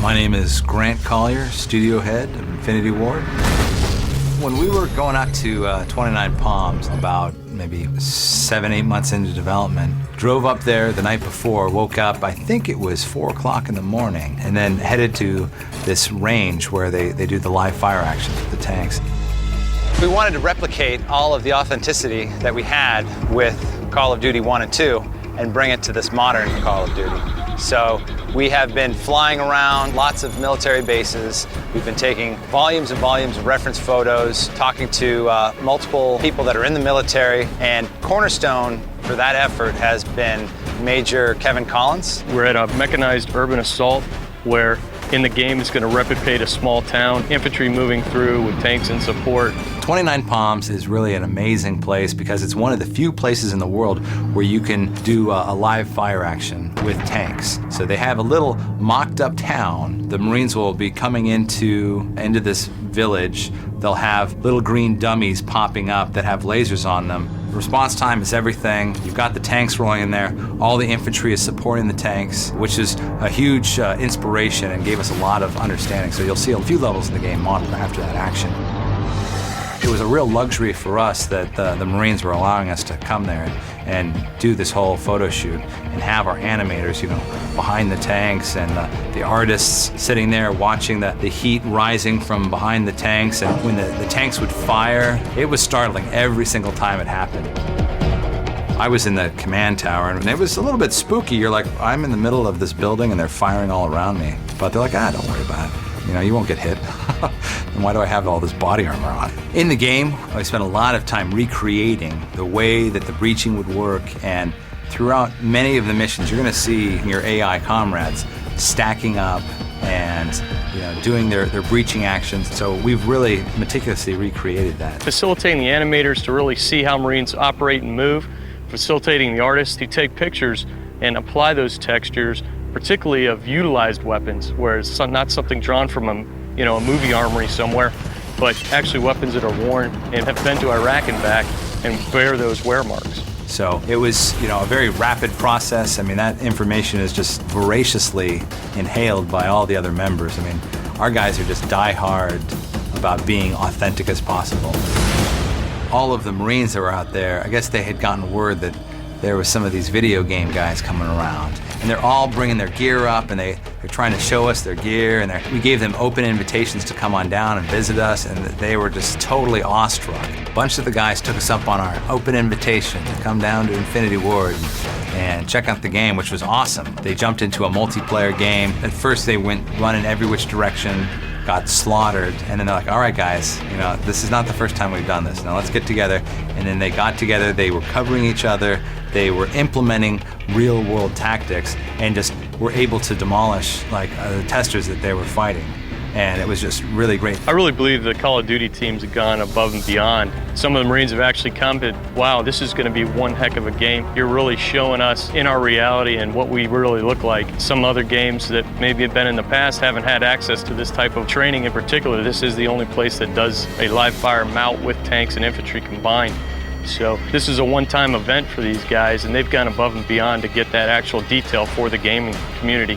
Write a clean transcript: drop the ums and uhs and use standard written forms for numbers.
My name is Grant Collier, studio head of Infinity Ward. When we were going out to 29 Palms, about maybe 7-8 months into development, drove up there the night before, woke up, I think it was 4 o'clock in the morning, and then headed to this range where they do the live fire actions with the tanks. We wanted to replicate all of the authenticity that we had with Call of Duty 1 and 2 and bring it to this modern Call of Duty. So we have been flying around lots of military bases. We've been taking volumes and volumes of reference photos, talking to multiple people that are in the military, and cornerstone for that effort has been Major Kevin Collins. We're at a mechanized urban assault where in the game it's going to replicate a small town, infantry moving through with tanks in support. 29 Palms is really an amazing place because it's one of the few places in the world where you can do a live fire action with tanks. So they have a little mocked up town. The Marines will be coming into this village. They'll have little green dummies popping up that have lasers on them. Response time is everything. You've got the tanks rolling in there. All the infantry is supporting the tanks, which is a huge inspiration and gave us a lot of understanding. So you'll see a few levels in the game modeled after that action. It was a real luxury for us that the Marines were allowing us to come there and do this whole photo shoot and have our animators, behind the tanks, and the artists sitting there watching the heat rising from behind the tanks. And when the tanks would fire, it was startling every single time it happened. I was in the command tower, and it was a little bit spooky. You're like, I'm in the middle of this building, and they're firing all around me. But they're like, don't worry about it. You won't get hit. And why do I have all this body armor on? In the game, I spent a lot of time recreating the way that the breaching would work, and throughout many of the missions, you're gonna see your AI comrades stacking up and doing their breaching actions. So we've really meticulously recreated that. Facilitating the animators to really see how Marines operate and move, facilitating the artists to take pictures and apply those textures, particularly of utilized weapons, where it's not something drawn from a movie armory somewhere, but actually weapons that are worn and have been to Iraq and back and bear those wear marks. So it was, a very rapid process. I mean, that information is just voraciously inhaled by all the other members. I mean, our guys are just die-hard about being authentic as possible. All of the Marines that were out there, I guess they had gotten word that there was some of these video game guys coming around, and they're all bringing their gear up, and they're trying to show us their gear, and we gave them open invitations to come on down and visit us, and they were just totally awestruck. A bunch of the guys took us up on our open invitation to come down to Infinity Ward and check out the game, which was awesome. They jumped into a multiplayer game. At first they went running every which direction, got slaughtered, and then they're like, all right guys, this is not the first time we've done this. Now let's get together. And then they got together, they were covering each other, they were implementing real world tactics, and just were able to demolish the testers that they were fighting. And it was just really great. I really believe the Call of Duty teams have gone above and beyond. Some of the Marines have actually commented, wow, this is going to be one heck of a game. You're really showing us in our reality and what we really look like. Some other games that maybe have been in the past haven't had access to this type of training in particular. This is the only place that does a live fire mount with tanks and infantry combined. So this is a one-time event for these guys, and they've gone above and beyond to get that actual detail for the gaming community.